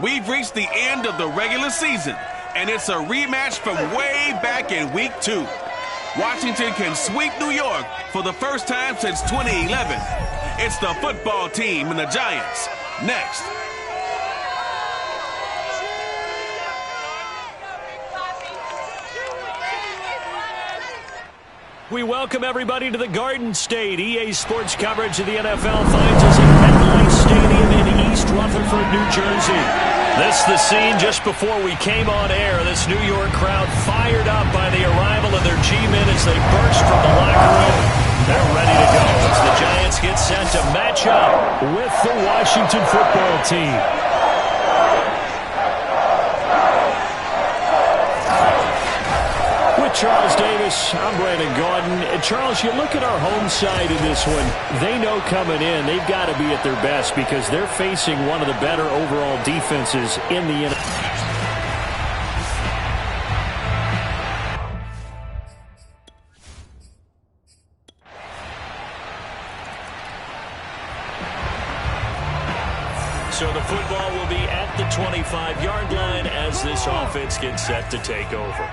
We've reached the end of the regular season, and it's a rematch from way back in Week 2. Washington can sweep New York for the first time since 2011. It's the football team and the Giants. Next. We welcome everybody to the Garden State. EA Sports coverage of the NFL finds us at MetLife Stadium in East Rutherford, New Jersey. This is the scene just before we came on air. This New York crowd fired up by the arrival of their G-men as they burst from the locker room. They're ready to go as the Giants get set to match up with the Washington football team. Charles Davis, I'm Brandon Gaudin. Charles, you look at our home side in this one. They know coming in they've got to be at their best because they're facing one of the better overall defenses in the NFL. So the football will be at the 25-yard line as this offense gets set to take over.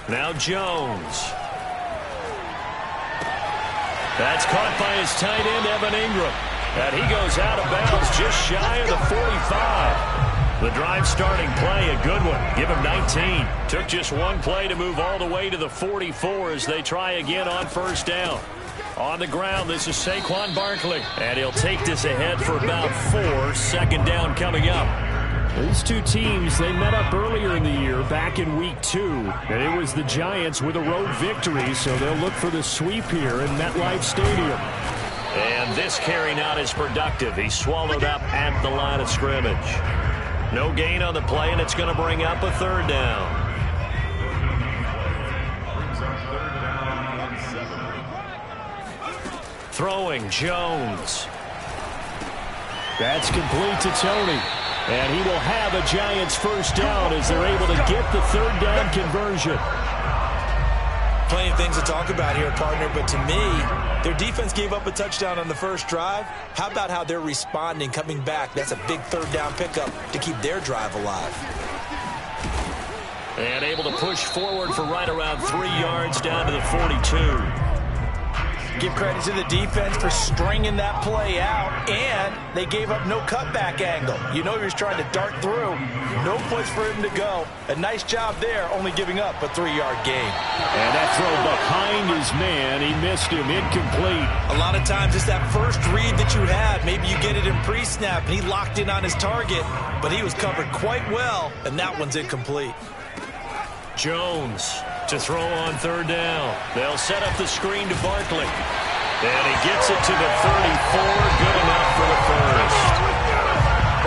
Now Jones. That's caught by his tight end, Evan Ingram. And he goes out of bounds just shy of the 45. The drive starting play, a good one. Give him 19. Took just one play to move all the way to the 44 as they try again on first down. On the ground, this is Saquon Barkley. And he'll take this ahead for about 4. Second down coming up. These two teams, they met up earlier in the year, back in Week 2. And it was the Giants with a road victory, so they'll look for the sweep here in MetLife Stadium. And this carry not as productive. He's swallowed up at the line of scrimmage. No gain on the play, and it's going to bring up a third down. Throwing, Jones. That's complete to Tony. And he will have a Giants first down as they're able to get the third down conversion. Plenty of things to talk about here, partner, but to me, their defense gave up a touchdown on the first drive. How about how they're responding, coming back? That's a big third down pickup to keep their drive alive. And able to push forward for right around 3 yards down to the 42. Give credit to the defense for stringing that play out, and they gave up no cutback angle. You know he was trying to dart through. No place for him to go. A nice job there, only giving up a 3-yard gain. And that throw behind his man, he missed him, incomplete. A lot of times it's that first read that you have. Maybe you get it in pre-snap, and he locked in on his target, but he was covered quite well, and that one's incomplete. Jones to throw on third down. They'll set up the screen to Barkley. And he gets it to the 34. Good enough for the first.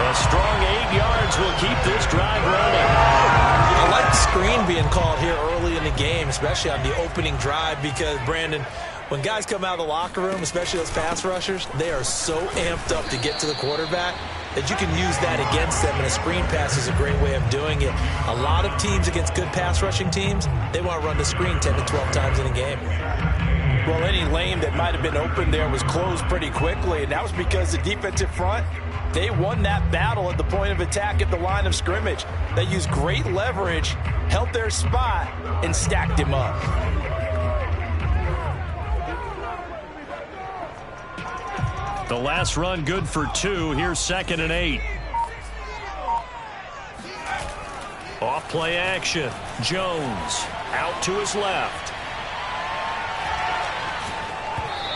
A strong 8 yards will keep this drive running. I like the screen being called here early in the game, especially on the opening drive, because, Brandon, when guys come out of the locker room, especially those pass rushers, they are so amped up to get to the quarterback that you can use that against them, and a screen pass is a great way of doing it. A lot of teams against good pass rushing teams, they want to run the screen 10 to 12 times in a game. Well, any lane that might have been open there was closed pretty quickly, and that was because the defensive front, they won that battle at the point of attack at the line of scrimmage. They used great leverage, held their spot, and stacked him up. The last run good for 2. Here's 2nd and 8. Off play action. Jones out to his left.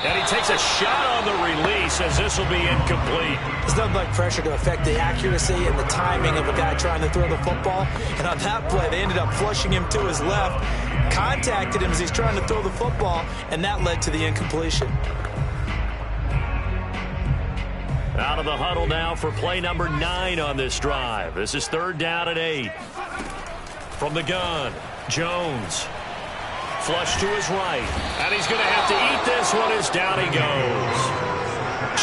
And he takes a shot on the release as this will be incomplete. There's nothing like pressure to affect the accuracy and the timing of a guy trying to throw the football. And on that play, they ended up flushing him to his left, contacted him as he's trying to throw the football, and that led to the incompletion. Out of the huddle now for play number 9 on this drive. This is 3rd down and 8. From the gun, Jones. Flush to his right. And he's going to have to eat this one as down he goes.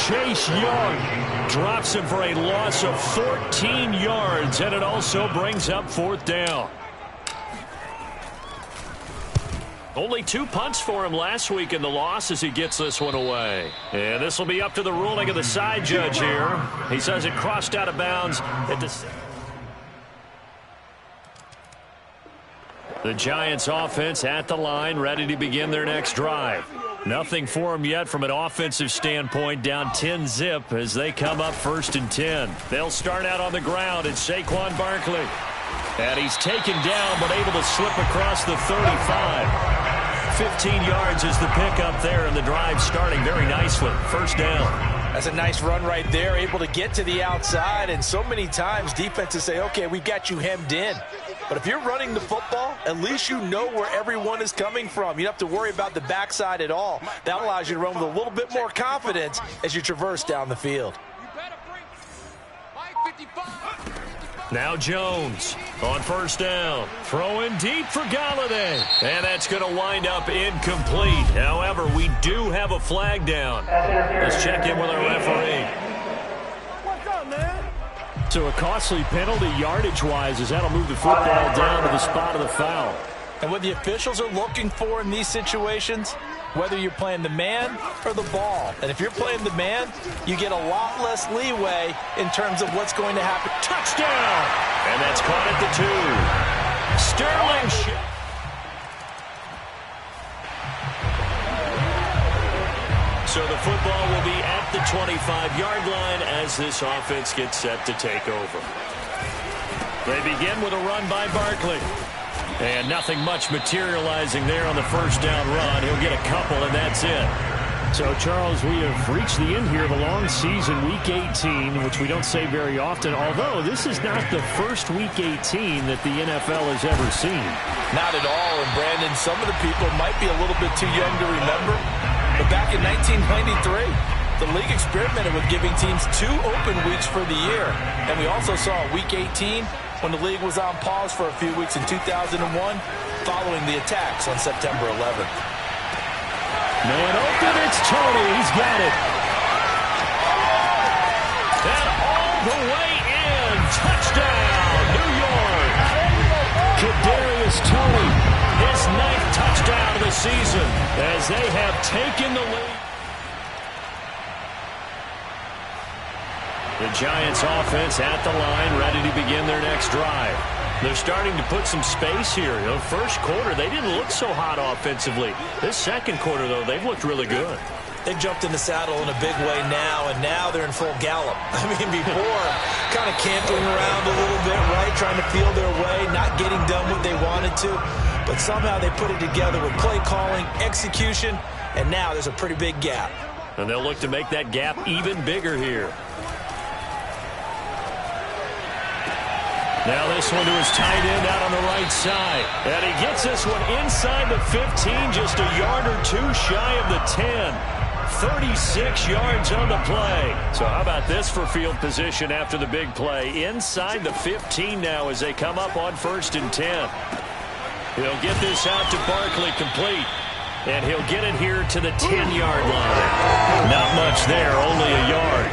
Chase Young drops him for a loss of 14 yards, and it also brings up 4th down. Only 2 punts for him last week in the loss as he gets this one away. And this will be up to the ruling of the side judge here. He says it crossed out of bounds at the Giants offense at the line, ready to begin their next drive. Nothing for them yet from an offensive standpoint, down 10-zip as they come up 1st and 10. They'll start out on the ground. It's Saquon Barkley. And he's taken down but able to slip across the 35. 15 yards is the pickup there, and the drive starting very nicely. 1st down. That's a nice run right there, able to get to the outside, and so many times defenses say, okay, we've got you hemmed in. But if you're running the football, at least you know where everyone is coming from. You don't have to worry about the backside at all. That allows you to run with a little bit more confidence as you traverse down the field. Now Jones on 1st down. Throwing deep for Galladay. And that's going to wind up incomplete. However, we do have a flag down. Let's check in with our referee. What's up, man? So a costly penalty yardage-wise as that'll move the football down to the spot of the foul. And what the officials are looking for in these situations, whether you're playing the man or the ball. And if you're playing the man, you get a lot less leeway in terms of what's going to happen. Touchdown! And that's caught at the 2. Sterling. So the football will be at the 25-yard line as this offense gets set to take over. They begin with a run by Barkley. And nothing much materializing there on the 1st down run. He'll get a couple, and that's it. So, Charles, we have reached the end here of a long season, Week 18, which we don't say very often, although this is not the first Week 18 that the NFL has ever seen. Not at all, and Brandon, some of the people might be a little bit too young to remember, but back in 1993, the league experimented with giving teams 2 open weeks for the year, and we also saw Week 18 when the league was on pause for a few weeks in 2001 following the attacks on September 11th. Man open, it's Tony. He's got it. And all the way in. Touchdown, New York. Kadarius Toney, his 9th touchdown of the season as they have taken the lead. The Giants offense at the line, ready to begin their next drive. They're starting to put some space here. The 1st quarter, they didn't look so hot offensively. This 2nd quarter, though, they've looked really good. They've jumped in the saddle in a big way now, and now they're in full gallop. I mean, before, kind of cantering around a little bit, right, trying to feel their way, not getting done what they wanted to. But somehow they put it together with play calling, execution, and now there's a pretty big gap. And they'll look to make that gap even bigger here. Now this one to his tight end out on the right side. And he gets this one inside the 15, just a yard or 2 shy of the 10. 36 yards on the play. So how about this for field position after the big play? Inside the 15 now as they come up on 1st and 10. He'll get this out to Barkley complete. And he'll get it here to the 10-yard line. Not much there, only a yard.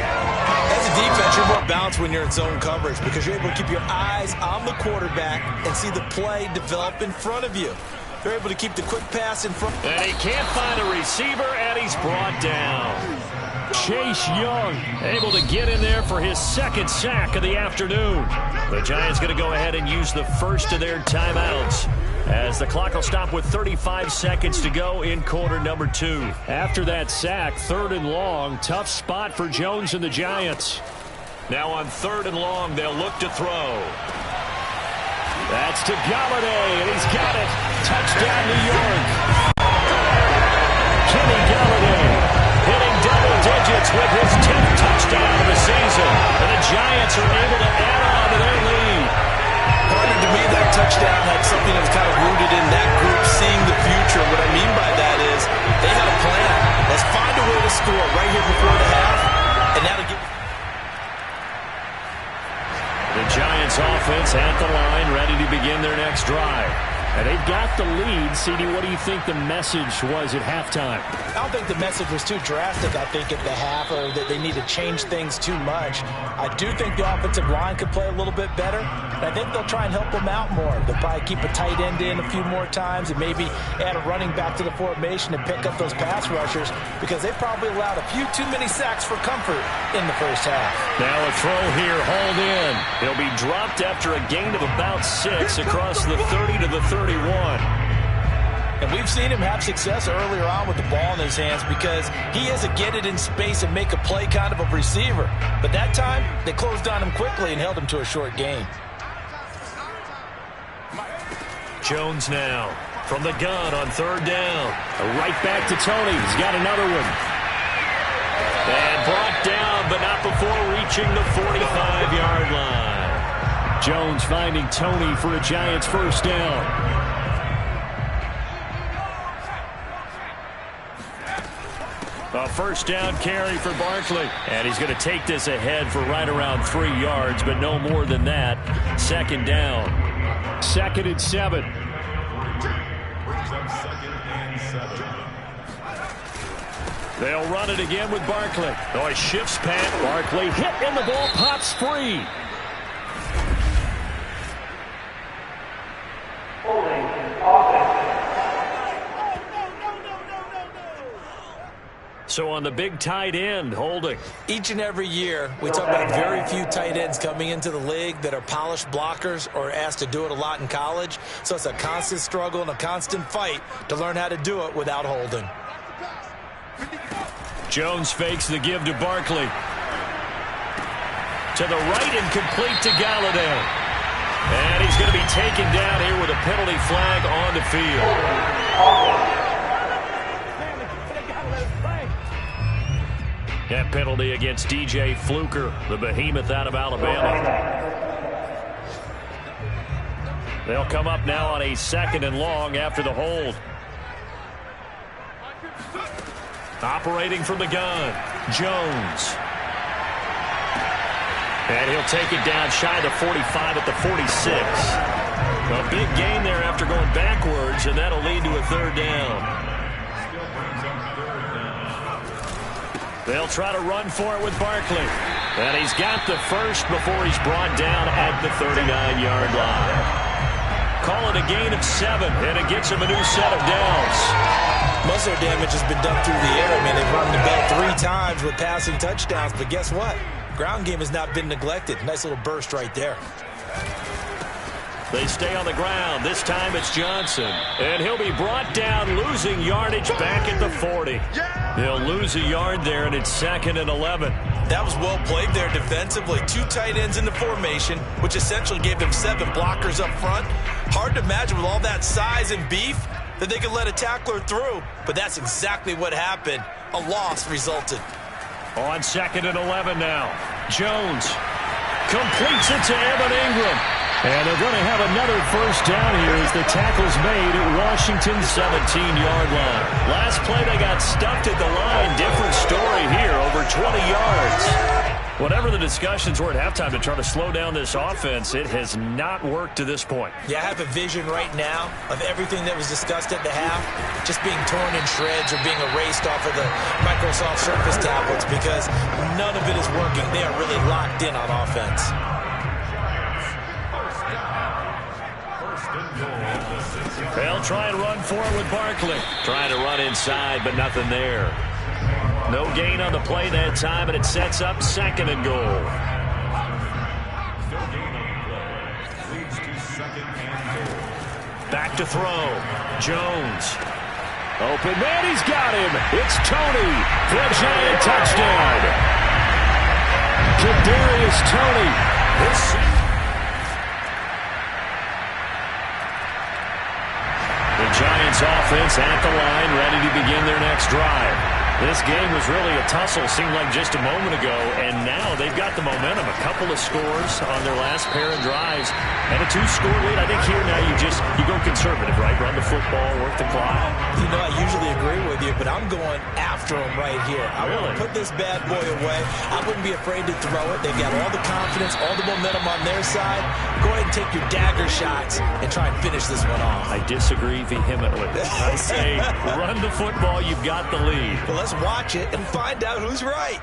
As a defense, you're more balanced when you're in zone coverage because you're able to keep your eyes on the quarterback and see the play develop in front of you. They're able to keep the quick pass in front. And he can't find a receiver, and he's brought down. Chase Young able to get in there for his 2nd sack of the afternoon. The Giants going to go ahead and use the 1st of their timeouts as the clock will stop with 35 seconds to go in quarter number 2. After that sack, 3rd and long, tough spot for Jones and the Giants. Now on 3rd and long, they'll look to throw. That's to Galladay, and he's got it. Touchdown, New York. Kenny Galladay hitting double digits with his 10th touchdown of the season. And the Giants are able to add on to their lead. Partner, to me, that touchdown had something that was kind of rooted in that group seeing the future. What I mean by that is they had a plan. Let's find a way to score right here before the half, and now to get... The Giants offense at the line, ready to begin their next drive. And they've got the lead. CD, what do you think the message was at halftime? I don't think the message was too drastic, I think, at the half, or that they need to change things too much. I do think the offensive line could play a little bit better, and I think they'll try and help them out more. They'll probably keep a tight end in a few more times and maybe add a running back to the formation and pick up those pass rushers, because they probably allowed a few too many sacks for comfort in the first half. Now a throw here, hauled in. He'll be dropped after a gain of about 6 across the 30 to the 31. And we've seen him have success earlier on with the ball in his hands because he is a get it in space and make a play kind of a receiver. But that time, they closed on him quickly and held him to a short gain. Jones now from the gun on 3rd down. Right back to Tony. He's got another one. And brought down, but not before reaching the 45-yard line. Jones finding Tony for a Giants first down. A first down carry for Barkley. And he's going to take this ahead for right around 3 yards, but no more than that. 2nd down. 2nd and 7. They'll run it again with Barkley. Oh, he shifts Pat. Barkley hit and the ball pops free. So on the big tight end, holding. Each and every year, we talk about very few tight ends coming into the league that are polished blockers or asked to do it a lot in college. So it's a constant struggle and a constant fight to learn how to do it without holding. Jones fakes the give to Barkley. To the right and complete to Galladay. And he's going to be taken down here with a penalty flag on the field. That penalty against DJ Fluker, the behemoth out of Alabama. They'll come up now on a 2nd and long after the hold. Operating from the gun, Jones. And he'll take it down shy of the 45 at the 46. A big gain there after going backwards, and that'll lead to a 3rd down. They'll try to run for it with Barkley. And he's got the first before he's brought down at the 39-yard line. Call it a gain of 7, and it gets him a new set of downs. Most of their damage has been done through the air. I mean, they've run the ball 3 times with passing touchdowns, but guess what? Ground game has not been neglected. Nice little burst right there. They stay on the ground. This time it's Johnson. And he'll be brought down, losing yardage back at the 40. He'll lose a yard there, and it's 2nd and 11. That was well played there defensively. 2 tight ends in the formation, which essentially gave them 7 blockers up front. Hard to imagine with all that size and beef that they could let a tackler through. But that's exactly what happened. A loss resulted. On 2nd and 11 now. Jones completes it to Evan Ingram. And they're going to have another first down here as the tackle's made at Washington's 17-yard line. Last play, they got stuffed at the line. Different story here, over 20 yards. Whatever the discussions were at halftime to try to slow down this offense, it has not worked to this point. Yeah, I have a vision right now of everything that was discussed at the half just being torn in shreds or being erased off of the Microsoft Surface tablets because none of it is working. They are really locked in on offense. They'll try and run for it with Barkley. Trying to run inside, but nothing there. No gain on the play that time, and it sets up 2nd and goal. Back to throw. Jones. Open man, he's got him. It's Tony for a Giant touchdown. Kadarius Toney. The Giants offense at the line, ready to begin their next drive. This game was really a tussle, seemed like just a moment ago, and now they've got the momentum. A couple of scores on their last pair of drives, and a 2-score lead. I think here now you go conservative, right? Run the football, work the clock. You know, I usually agree with you. you, but I'm going after him right here. I want to put this bad boy away. I wouldn't be afraid to throw it. They've got all the confidence, all the momentum on their side. Go ahead and take your dagger shots and try and finish this one off. I disagree vehemently. I say run the football. You've got the lead. Well, let's watch it and find out who's right.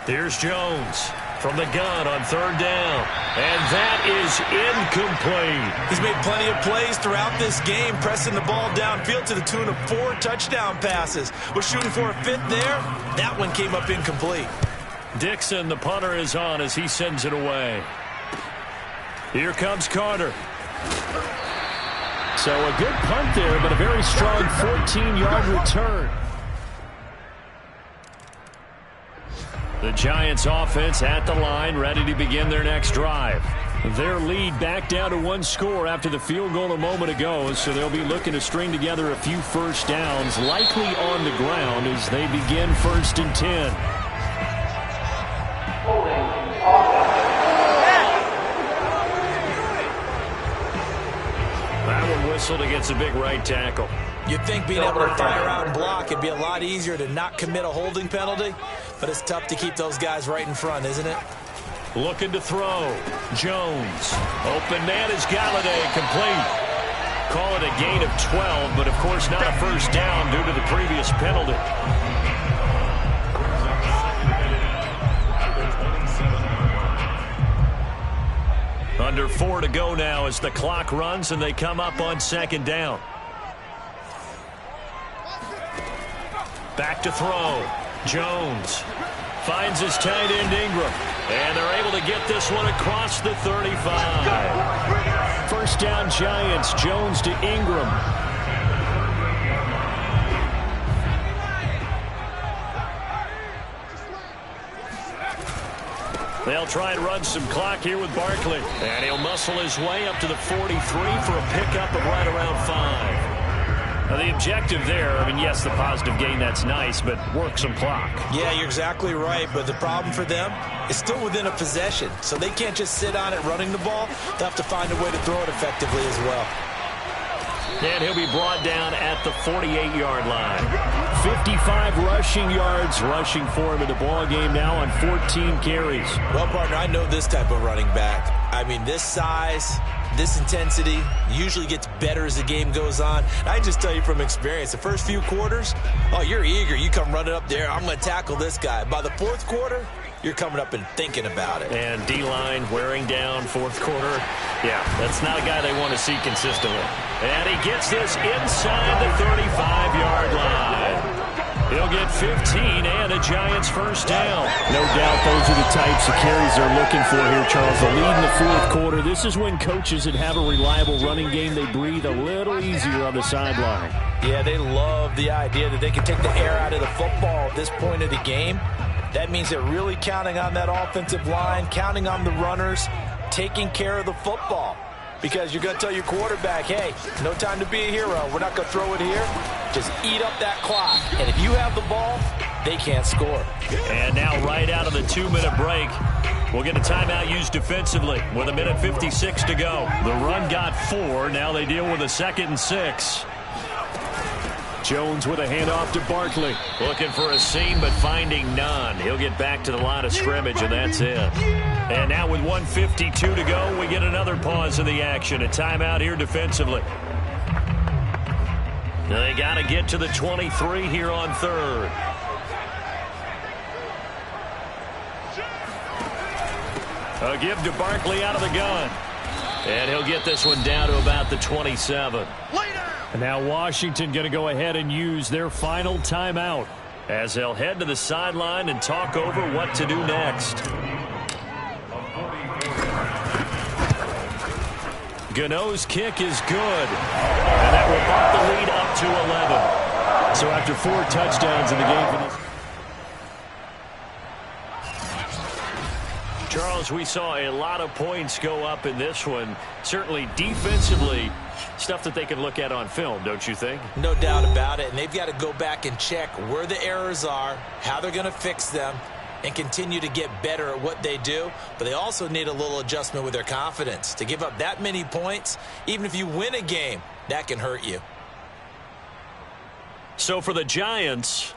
Here's Jones from the gun on third down. And that is incomplete. He's made plenty of plays throughout this game, pressing the ball downfield to the tune of 4 touchdown passes. We're shooting for a 5th there. That one came up incomplete. Dixon, the punter, is on as he sends it away. Here comes Carter. So a good punt there, but a very strong 14-yard return. The Giants offense at the line, ready to begin their next drive. Their lead back down to 1 score after the field goal a moment ago, so they'll be looking to string together a few first downs, likely on the ground as they begin 1st and 10. That one whistled against a big right tackle. You'd think being able to fire out and block it'd be a lot easier to not commit a holding penalty, but it's tough to keep those guys right in front, isn't it? Looking to throw. Jones. Open man is Galladay, complete. Call it a gain of 12, but of course not a first down due to the previous penalty. Under 4 to go now as the clock runs and they come up on 2nd down. Back to throw. Jones finds his tight end Ingram. And they're able to get this one across the 35. First down Giants. Jones to Ingram. They'll try and run some clock here with Barkley. And he'll muscle his way up to the 43 for a pickup of right around 5. Now, the objective there, I mean, yes, the positive gain, that's nice, but work some clock. Yeah, you're exactly right, but the problem for them is still within a possession, so they can't just sit on it running the ball. They'll have to find a way to throw it effectively as well. And he'll be brought down at the 48-yard line. 55 rushing yards rushing for him in the ball game now on 14 carries. Well, partner, I know this type of running back. I mean, this size, this intensity usually gets better as the game goes on. I just tell you from experience, the first few quarters, oh, you're eager. You come running up there, I'm going to tackle this guy. By the 4th quarter, you're coming up and thinking about it. And D-line wearing down 4th quarter. Yeah, that's not a guy they want to see consistently. And he gets this inside the 35-yard line. He'll get 15 and a Giants first down. No doubt those are the types of carries they're looking for here, Charles. The lead in the 4th quarter. This is when coaches that have a reliable running game, they breathe a little easier on the sideline. Yeah, they love the idea that they can take the air out of the football at this point of the game. That means they're really counting on that offensive line, counting on the runners, taking care of the football. Because you're going to tell your quarterback, hey, no time to be a hero. We're not going to throw it here. Just eat up that clock. And if you have the ball, they can't score. And now right out of the 2-minute break, we'll get a timeout used defensively with 1:56 to go. The run got 4. Now they deal with a 2nd and 6. Jones with a handoff to Barkley. Looking for a seam, but finding none. He'll get back to the line of scrimmage, and that's it. And now with 1:52 to go, we get another pause in the action. A timeout here defensively. They got to get to the 23 here on 3rd. A give to Barkley out of the gun. And he'll get this one down to about the 27. And now Washington going to go ahead and use their final timeout as they'll head to the sideline and talk over what to do next. Gano's kick is good. And that will bump the lead up to 11. So after 4 touchdowns in the game for this. Charles, we saw a lot of points go up in this one. Certainly defensively, stuff that they can look at on film, don't you think? No doubt about it. And they've got to go back and check where the errors are, how they're going to fix them, and continue to get better at what they do. But they also need a little adjustment with their confidence. To give up that many points, even if you win a game, that can hurt you. So for the Giants,